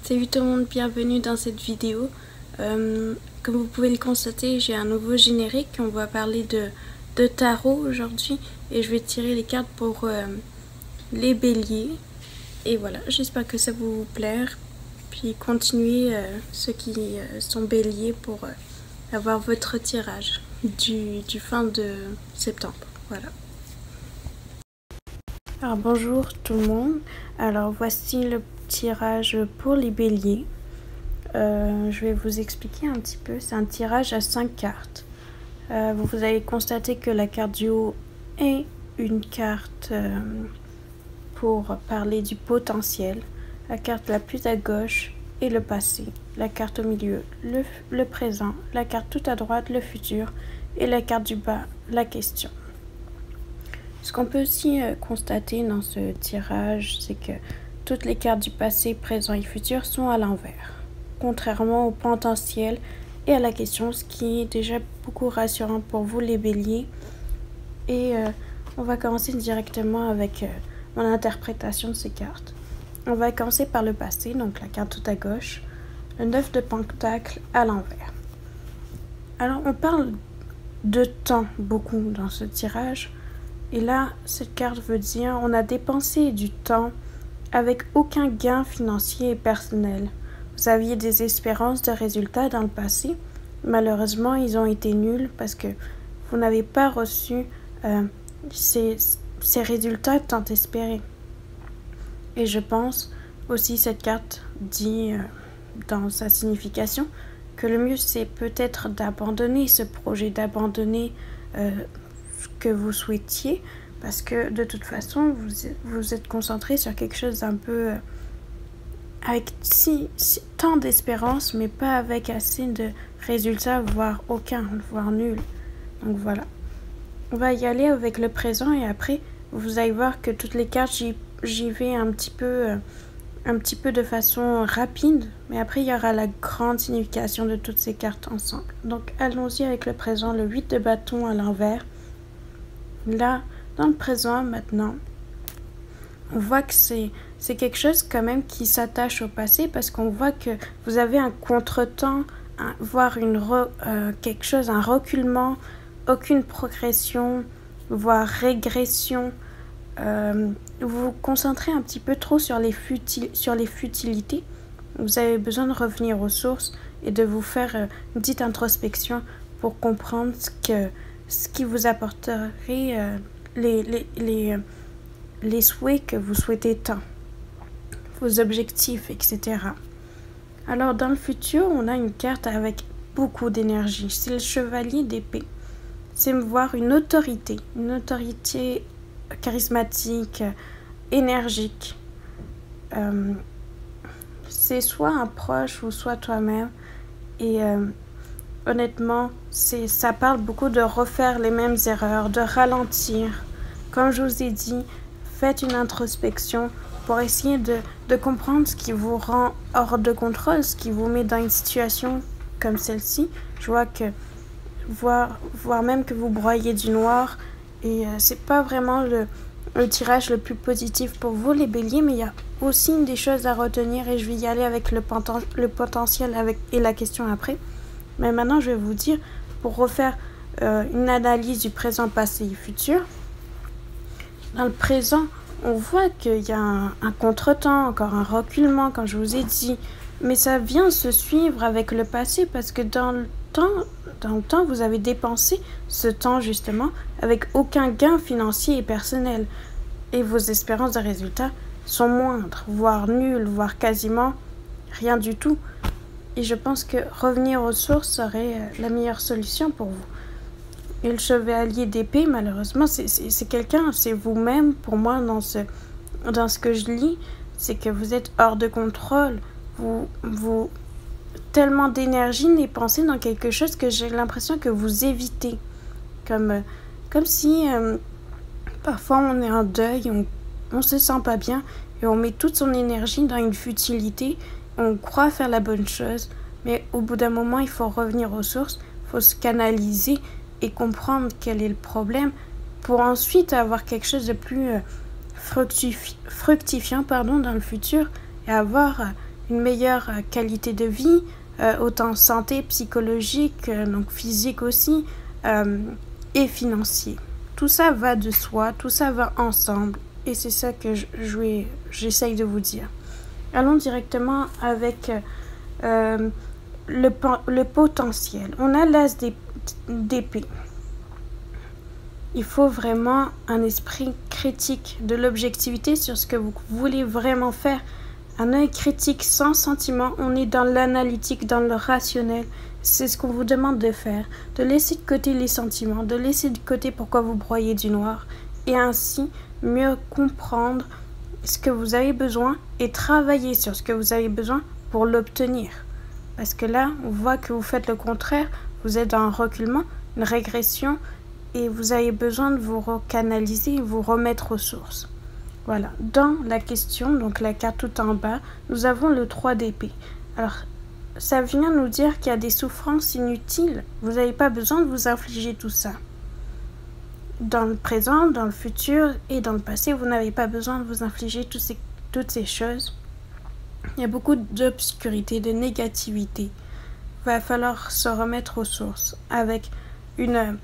Salut tout le monde, bienvenue dans cette vidéo. Comme vous pouvez le constater, j'ai un nouveau générique. On va parler de tarot aujourd'hui et je vais tirer les cartes pour les béliers. Et voilà, j'espère que ça vous plaire. Puis continuez ceux qui sont béliers pour avoir votre tirage du fin de septembre. Voilà. Alors bonjour tout le monde. Alors voici le tirage pour les béliers. Je vais vous expliquer un petit peu. C'est un tirage à 5 cartes. Vous allez constater que la carte du haut est une carte pour parler du potentiel. La carte la plus à gauche est le passé. La carte au milieu, le présent. La carte tout à droite, le futur. Et la carte du bas, la question. Ce qu'on peut aussi constater dans ce tirage, c'est que toutes les cartes du passé, présent et futur sont à l'envers, contrairement au potentiel et à la question, ce qui est déjà beaucoup rassurant pour vous les béliers. Et on va commencer directement avec mon interprétation de ces cartes. On va commencer par le passé, donc la carte tout à gauche, le 9 de Pentacles à l'envers. Alors on parle de temps beaucoup dans ce tirage. Et là, cette carte veut dire on a dépensé du temps avec aucun gain financier et personnel. Vous aviez des espérances de résultats dans le passé. Malheureusement, ils ont été nuls parce que vous n'avez pas reçu ces résultats tant espérés. Et je pense aussi cette carte dit dans sa signification que le mieux c'est peut-être d'abandonner ce projet, d'abandonner que vous souhaitiez, parce que de toute façon vous êtes concentré sur quelque chose d'un peu avec tant d'espérance mais pas avec assez de résultats, voire aucun, voire nul. Donc voilà, on va y aller avec le présent et après vous allez voir que toutes les cartes j'y vais un petit peu de façon rapide, mais après il y aura la grande signification de toutes ces cartes ensemble. Donc allons-y avec le présent, le 8 de bâton à l'envers. Là, dans le présent, maintenant, on voit que c'est quelque chose quand même qui s'attache au passé parce qu'on voit que vous avez un contretemps, voire quelque chose, un reculement, aucune progression, voire régression. Vous vous concentrez un petit peu trop sur les futilités. Vous avez besoin de revenir aux sources et de vous faire une petite introspection pour comprendre ce qui vous apporterait les souhaits que vous souhaitez tant, vos objectifs, etc. Alors dans le futur, on a une carte avec beaucoup d'énergie. C'est le chevalier d'épée. C'est me voir une autorité charismatique, énergique. C'est soit un proche ou soit toi-même. Et honnêtement, ça parle beaucoup de refaire les mêmes erreurs, de ralentir. Comme je vous ai dit, faites une introspection pour essayer de comprendre ce qui vous rend hors de contrôle, ce qui vous met dans une situation comme celle-ci. Je vois que, voire même que vous broyez du noir. Et c'est pas vraiment le tirage le plus positif pour vous, les béliers, mais il y a aussi des choses à retenir et je vais y aller avec le potentiel et la question après. Mais maintenant, je vais vous dire, pour refaire une analyse du présent, passé et futur. Dans le présent, on voit qu'il y a un contretemps, encore un reculement, comme je vous ai dit. Mais ça vient se suivre avec le passé parce que dans le temps, vous avez dépensé ce temps justement avec aucun gain financier et personnel. Et vos espérances de résultats sont moindres, voire nulles, voire quasiment rien du tout. Et je pense que revenir aux sources serait la meilleure solution pour vous. Et le chevalier d'épée, malheureusement, c'est quelqu'un, c'est vous-même. Pour moi, dans ce que je lis, c'est que vous êtes hors de contrôle. Vous tellement d'énergie dépensée dans quelque chose que j'ai l'impression que vous évitez. Comme si parfois on est en deuil, on se sent pas bien et on met toute son énergie dans une futilité. On croit faire la bonne chose, mais au bout d'un moment, il faut revenir aux sources, il faut se canaliser et comprendre quel est le problème pour ensuite avoir quelque chose de plus fructifiant dans le futur et avoir une meilleure qualité de vie, autant santé, psychologique, donc physique aussi, et financier. Tout ça va de soi, tout ça va ensemble, et c'est ça que j'essaye de vous dire. Allons directement avec le potentiel. On a l'as d'épée. Il faut vraiment un esprit critique, de l'objectivité sur ce que vous voulez vraiment faire. Un œil critique sans sentiment, on est dans l'analytique, dans le rationnel. C'est ce qu'on vous demande de faire, de laisser de côté les sentiments, de laisser de côté pourquoi vous broyez du noir, et ainsi mieux comprendre ce que vous avez besoin et travailler sur ce que vous avez besoin pour l'obtenir. Parce que là, on voit que vous faites le contraire, vous êtes dans un reculement, une régression, et vous avez besoin de vous recanaliser, vous remettre aux sources. Voilà, dans la question, donc la carte tout en bas, nous avons le 3 d'épée. Alors, ça vient nous dire qu'il y a des souffrances inutiles. Vous n'avez pas besoin de vous infliger tout ça. Dans le présent, dans le futur et dans le passé, vous n'avez pas besoin de vous infliger toutes ces choses. Il y a beaucoup d'obscurité, de négativité. Il va falloir se remettre aux sources avec une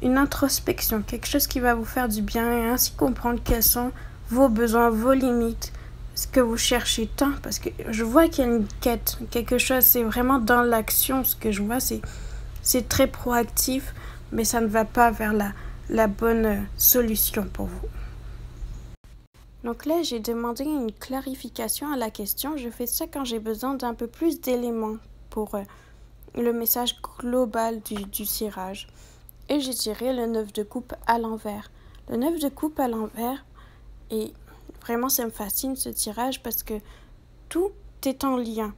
introspection, quelque chose qui va vous faire du bien et ainsi comprendre quels sont vos besoins, vos limites, ce que vous cherchez tant, parce que je vois qu'il y a une quête, quelque chose, c'est vraiment dans l'action, ce que je vois, c'est très proactif, mais ça ne va pas vers la bonne solution pour vous. Donc là, j'ai demandé une clarification à la question, je fais ça quand j'ai besoin d'un peu plus d'éléments pour le message global du tirage. Et j'ai tiré le 9 de coupe à l'envers. Le 9 de coupe à l'envers, et vraiment ça me fascine ce tirage parce que tout est en lien.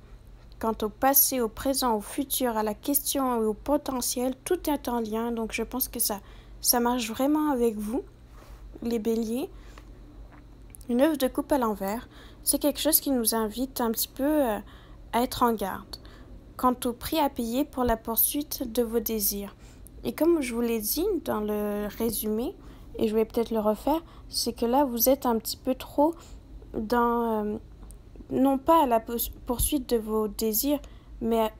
Quant au passé, au présent, au futur, à la question et au potentiel, tout est en lien. Donc je pense que ça marche vraiment avec vous, les béliers. Le 9 de coupe à l'envers, c'est quelque chose qui nous invite un petit peu à être en garde. Quant au prix à payer pour la poursuite de vos désirs. Et comme je vous l'ai dit dans le résumé, et je vais peut-être le refaire, c'est que là, vous êtes un petit peu trop dans, non pas à la poursuite de vos désirs, mais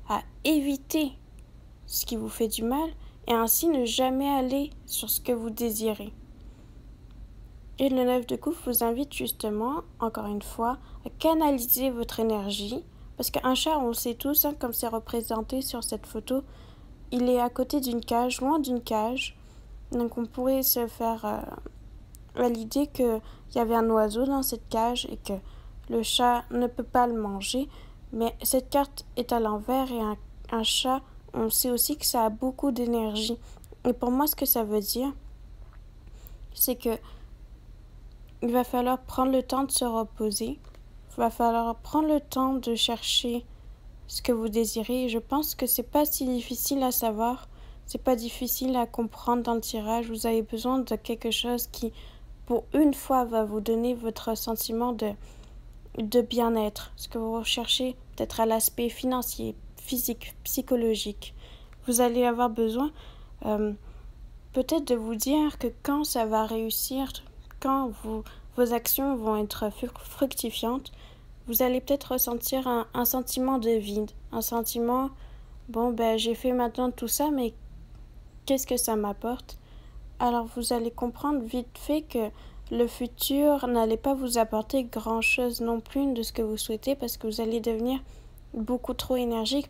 à éviter ce qui vous fait du mal, et ainsi ne jamais aller sur ce que vous désirez. Et le 9 de coupe vous invite justement, encore une fois, à canaliser votre énergie, parce qu'un chat, on le sait tous, comme c'est représenté sur cette photo, il est à côté d'une cage, loin d'une cage. Donc on pourrait se faire à l'idée qu'il y avait un oiseau dans cette cage et que le chat ne peut pas le manger. Mais cette carte est à l'envers et un chat, on sait aussi que ça a beaucoup d'énergie. Et pour moi, ce que ça veut dire, c'est que il va falloir prendre le temps de se reposer. Il va falloir prendre le temps de chercher ce que vous désirez. Je pense que c'est pas si difficile à savoir, c'est pas difficile à comprendre dans le tirage. Vous avez besoin de quelque chose qui, pour une fois, va vous donner votre sentiment de bien-être. Ce que vous recherchez, peut-être à l'aspect financier, physique, psychologique. Vous allez avoir besoin peut-être de vous dire que quand ça va réussir, quand vos actions vont être fructifiantes, vous allez peut-être ressentir un sentiment de vide, un sentiment, j'ai fait maintenant tout ça, mais qu'est-ce que ça m'apporte? Alors vous allez comprendre vite fait que le futur n'allait pas vous apporter grand-chose non plus de ce que vous souhaitez parce que vous allez devenir beaucoup trop énergique,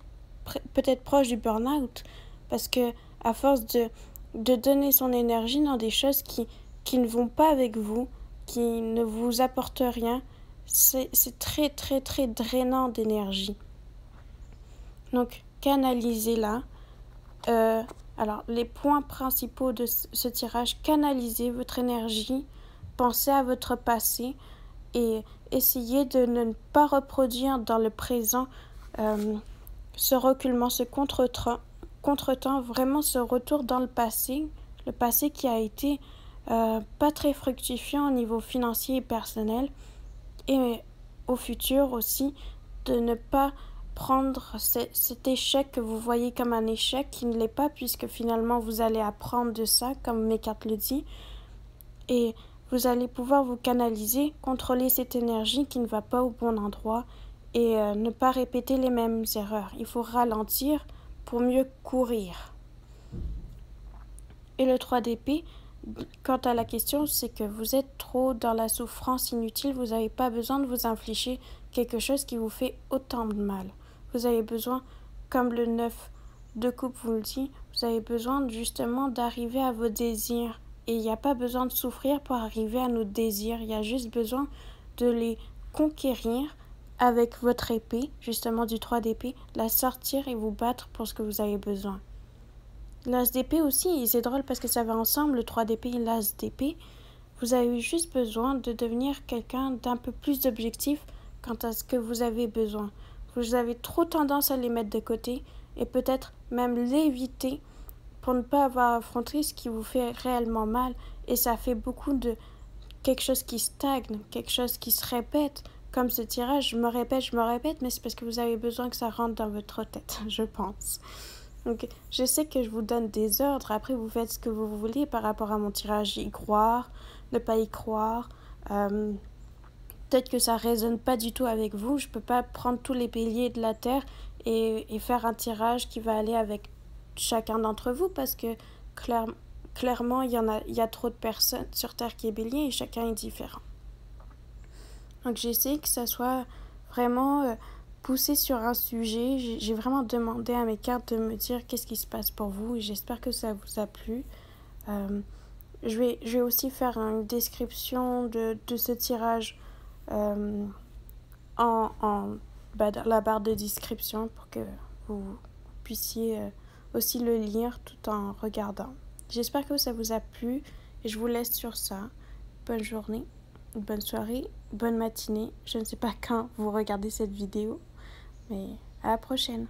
peut-être proche du burn-out, parce que à force de donner son énergie dans des choses qui ne vont pas avec vous, qui ne vous apportent rien, c'est très très très drainant d'énergie. Donc canalisez-la. Alors les points principaux de ce tirage, canalisez votre énergie, pensez à votre passé et essayez de ne pas reproduire dans le présent ce reculement, ce contretemps, vraiment ce retour dans le passé qui a été pas très fructifiant au niveau financier et personnel. Et au futur aussi, de ne pas prendre cet échec que vous voyez comme un échec qui ne l'est pas, puisque finalement vous allez apprendre de ça, comme mes cartes le disent, et vous allez pouvoir vous canaliser, contrôler cette énergie qui ne va pas au bon endroit et ne pas répéter les mêmes erreurs. Il faut ralentir pour mieux courir. Et le 3 d'épée, quant à la question, c'est que vous êtes trop dans la souffrance inutile. Vous n'avez pas besoin de vous infliger quelque chose qui vous fait autant de mal. Vous avez besoin, comme le 9 de coupe vous le dit, vous avez besoin justement d'arriver à vos désirs. Et il n'y a pas besoin de souffrir pour arriver à nos désirs. Il y a juste besoin de les conquérir avec votre épée, justement du 3 d'épée, la sortir et vous battre pour ce que vous avez besoin. L'as d'épée aussi, et c'est drôle parce que ça va ensemble, le 3 d'épée et l'as d'épée. Vous avez juste besoin de devenir quelqu'un d'un peu plus objectif quant à ce que vous avez besoin. Vous avez trop tendance à les mettre de côté et peut-être même l'éviter pour ne pas avoir affronté ce qui vous fait réellement mal. Et ça fait beaucoup de quelque chose qui stagne, quelque chose qui se répète. Comme ce tirage, je me répète, mais c'est parce que vous avez besoin que ça rentre dans votre tête, je pense. Donc, je sais que je vous donne des ordres, après vous faites ce que vous voulez par rapport à mon tirage, y croire, ne pas y croire. Peut-être que ça ne résonne pas du tout avec vous, je ne peux pas prendre tous les béliers de la Terre et faire un tirage qui va aller avec chacun d'entre vous parce que clairement, il y a trop de personnes sur Terre qui est bélier et chacun est différent. Donc, j'essaie que ça soit vraiment poussé sur un sujet. J'ai vraiment demandé à mes cartes de me dire qu'est-ce qui se passe pour vous et j'espère que ça vous a plu. Je vais aussi faire une description de ce tirage dans la barre de description pour que vous puissiez aussi le lire tout en regardant. J'espère que ça vous a plu et je vous laisse sur ça. Bonne journée, bonne soirée, bonne matinée. Je ne sais pas quand vous regardez cette vidéo, mais à la prochaine.